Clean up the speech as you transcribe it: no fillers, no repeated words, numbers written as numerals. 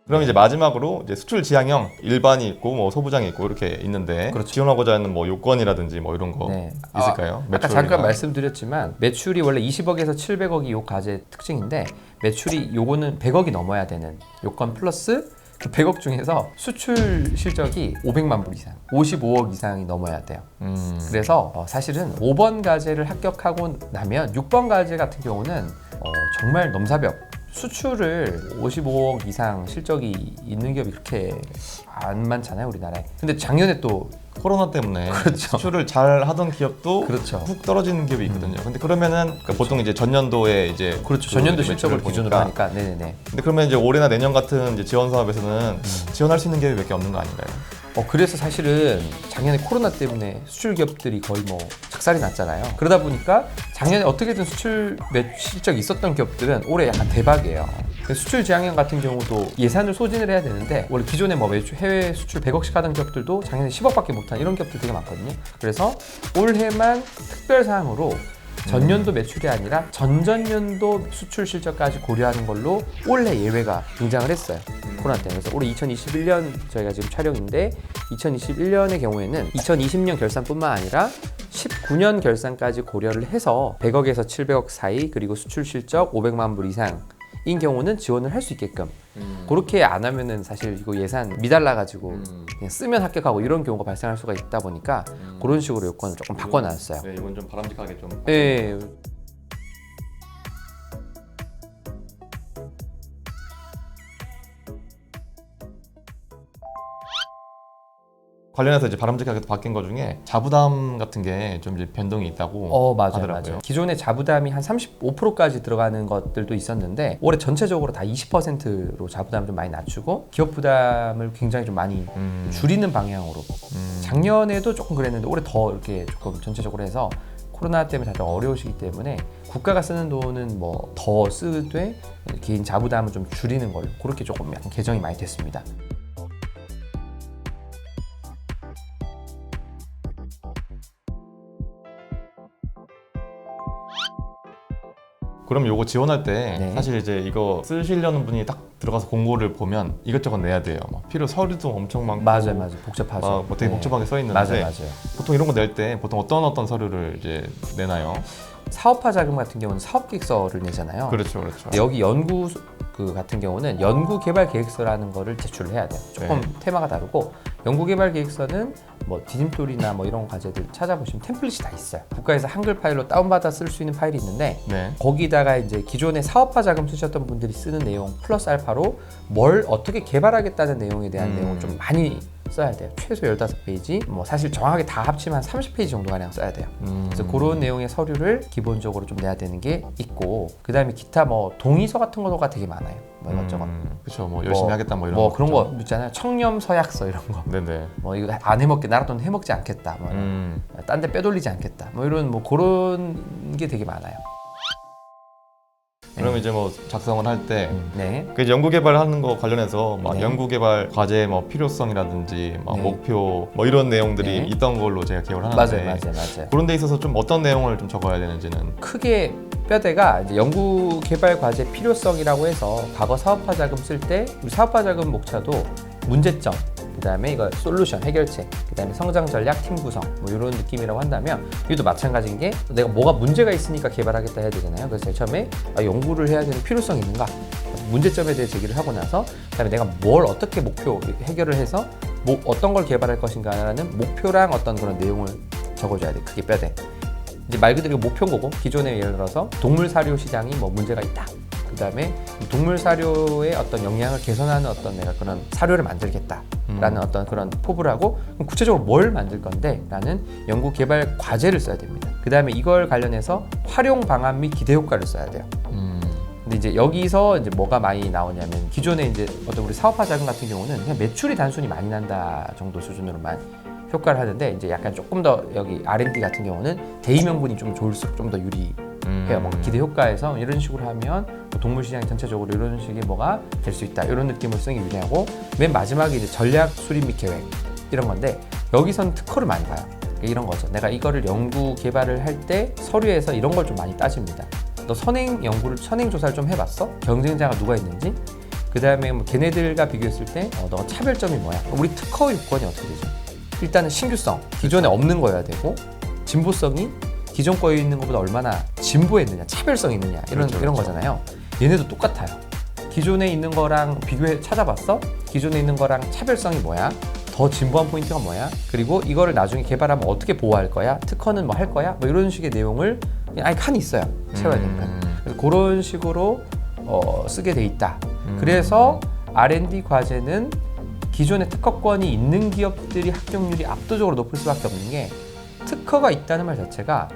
그럼 이제 마지막으로 이제 수출 지향형 일반이 있고 뭐 소부장이 있고 이렇게 있는데 그렇죠. 지원하고자 하는 뭐 요건이라든지 뭐 이런 거 네. 있을까요? 아까 잠깐 말씀드렸지만 매출이 원래 20억에서 700억이 요 과제 특징인데 매출이 요거는 100억이 넘어야 되는 요건 플러스 그 100억 중에서 수출 실적이 500만 불 이상, 55억 이상이 넘어야 돼요. 그래서 사실은 5번 과제를 합격하고 나면 6번 과제 같은 경우는 정말 넘사벽. 수출을 55억 이상 실적이 있는 기업이 그렇게 안 많잖아요, 우리나라에. 근데 작년에 또 코로나 때문에 그렇죠. 수출을 잘 하던 기업도 그렇죠. 훅 떨어지는 기업이 있거든요. 근데 그러면은 그러니까 보통 이제 전년도에 이제 그렇죠. 그 전년도 매출을 실적을 기준으로 보니까. 하니까. 네네네. 근데 그러면 이제 올해나 내년 같은 이제 지원 사업에서는 지원할 수 있는 기업이 몇 개 없는 거 아닌가요? 그래서 사실은 작년에 코로나 때문에 수출 기업들이 거의 뭐 작살이 났잖아요. 그러다 보니까 작년에 어떻게든 수출 실적이 있었던 기업들은 올해 약간 대박이에요. 수출 지향형 같은 경우도 예산을 소진을 해야 되는데 원래 기존에 뭐 매출 해외 수출 100억씩 하던 기업들도 작년에 10억밖에 못한 이런 기업들 되게 많거든요. 그래서 올해만 특별 사항으로 전년도 매출이 아니라 전전년도 수출 실적까지 고려하는 걸로 올해 예외가 등장을 했어요. 코로나 때문에. 그래서 올해 2021년 저희가 지금 촬영인데 2021년의 경우에는 2020년 결산뿐만 아니라 19년 결산까지 고려를 해서 100억에서 700억 사이 그리고 수출 실적 500만 불 이상 인 경우는 지원을 할 수 있게끔 그렇게 안 하면은 사실 이거 예산 미달라가지고 그냥 쓰면 합격하고 이런 경우가 발생할 수가 있다 보니까 그런 식으로 요건을 조금 바꿔놨어요. 네, 이건 좀 바람직하게 좀. 네. 관련해서 이제 바람직하게 바뀐 것 중에 자부담 같은 게 좀 이제 변동이 있다고 맞아요, 하더라고요. 맞아요. 기존에 자부담이 한 35%까지 들어가는 것들도 있었는데 올해 전체적으로 다 20%로 자부담을 좀 많이 낮추고 기업 부담을 굉장히 좀 많이 줄이는 방향으로. 작년에도 조금 그랬는데 올해 더 이렇게 조금 전체적으로 해서 코로나 때문에 다들 어려우시기 때문에 국가가 쓰는 돈은 뭐 더 쓰되 개인 자부담을 좀 줄이는 걸로 그렇게 조금 약간 개정이 많이 됐습니다. 그럼 요거 지원할 때 네. 사실 이제 이거 쓰시려는 분이 딱 들어가서 공고를 보면 이것저것 내야 돼요. 막 필요 서류도 엄청 많고 맞아요, 복잡하죠. 뭐 되게 복잡하게 써 있는데 맞아요. 보통 이런 거 낼 때 보통 어떤 서류를 이제 내나요? 사업화 자금 같은 경우는 사업 계획서를 내잖아요. 그렇죠. 근데 여기 연구 같은 경우는 연구 개발 계획서라는 거를 제출을 해야 돼요. 조금 테마가 다르고 연구 개발 계획서는 뭐 디딤돌이나 뭐 이런 과제들 찾아보시면 템플릿이 다 있어요. 국가에서 한글 파일로 다운받아 쓸 수 있는 파일이 있는데 거기다가 이제 기존에 사업화 자금 쓰셨던 분들이 쓰는 내용 플러스 알파로 뭘 어떻게 개발하겠다는 내용에 대한 내용을 좀 많이 써야 돼요. 최소 15페이지, 뭐 사실 정확하게 다 합치면 한 30페이지 정도가량 써야 돼요. 그래서 그런 내용의 서류를 기본적으로 좀 내야 되는 게 있고 그 다음에 기타 뭐 동의서 같은 거가 되게 많아요. 뭐 이것저것. 그렇죠. 뭐 열심히 하겠다 뭐 이런 뭐 거 그런 거 있잖아요. 청렴 서약서 이런 거. 네네. 뭐 이거 안 해먹게 나라 돈 해먹지 않겠다. 뭐 딴 데 빼돌리지 않겠다. 뭐 이런 뭐 그런 게 되게 많아요. 그럼 이제 뭐 작성을 할 때 네. 그 연구 개발하는 거 관련해서 막 네. 연구 개발 과제 뭐 필요성이라든지 막 네. 목표 뭐 이런 내용들이 네. 있던 걸로 제가 기억을 하는데 맞아요. 그런 데 있어서 좀 어떤 내용을 좀 적어야 되는지는 크게 뼈대가 이제 연구 개발 과제 필요성이라고 해서 과거 사업화 자금 쓸 때 우리 사업화 자금 목차도 문제점, 그다음에 이거 솔루션 해결책, 그다음에 성장 전략, 팀 구성 뭐 이런 느낌이라고 한다면 이것도 마찬가지인 게 내가 뭐가 문제가 있으니까 개발하겠다 해야 되잖아요. 그래서 제일 처음에 연구를 해야 되는 필요성이 있는가 문제점에 대해 제기를 하고 나서 그다음에 내가 뭘 어떻게 목표 해결을 해서 뭐 어떤 걸 개발할 것인가라는 목표랑 어떤 그런 내용을 적어줘야 돼. 그게 뼈대. 이제 말 그대로 목표인 거고 기존에 예를 들어서 동물 사료 시장이 뭐 문제가 있다. 그다음에 동물 사료의 어떤 영양을 개선하는 어떤 내가 그런 사료를 만들겠다라는 어떤 그런 포부를 하고 그럼 구체적으로 뭘 만들 건데라는 연구 개발 과제를 써야 됩니다. 그다음에 이걸 관련해서 활용 방안 및 기대 효과를 써야 돼요. 근데 이제 여기서 이제 뭐가 많이 나오냐면 기존에 이제 어떤 우리 사업화 자금 같은 경우는 그냥 매출이 단순히 많이 난다 정도 수준으로만 효과를 하는데 이제 약간 조금 더 여기 R&D 같은 경우는 대의 명분이 좀 좋을수록 좀 더 유리해요. 뭐 기대 효과에서 이런 식으로 하면 뭐 동물 시장이 전체적으로 이런 식의 뭐가 될 수 있다 이런 느낌을 쓰기 유리하고 맨 마지막에 이제 전략 수립 및 계획 이런 건데 여기선 특허를 많이 봐요. 이런 거죠. 내가 이거를 연구 개발을 할 때 서류에서 이런 걸 좀 많이 따집니다. 너 선행 연구를 선행 조사를 좀 해봤어? 경쟁자가 누가 있는지? 그 다음에 뭐 걔네들과 비교했을 때 너 차별점이 뭐야? 우리 특허 요건이 어떻게 되죠? 일단은 신규성, 기존에 없는 거여야 되고 진보성이 기존 거에 있는 것보다 얼마나 진보했느냐, 차별성이 있느냐 이런 그렇죠, 이런 그렇죠. 거잖아요. 얘네도 똑같아요. 기존에 있는 거랑 비교해 찾아봤어? 기존에 있는 거랑 차별성이 뭐야? 더 진보한 포인트가 뭐야? 그리고 이거를 나중에 개발하면 어떻게 보호할 거야? 특허는 뭐 할 거야? 뭐 이런 식의 내용을 그냥 아예 칸이 있어요. 채워야 되니까. 그래서 그런 식으로 쓰게 돼 있다. 그래서 R&D 과제는 기존의 특허권이 있는 기업들이 합격률이 압도적으로 높을 수밖에 없는 게 특허가 있다는 말 자체가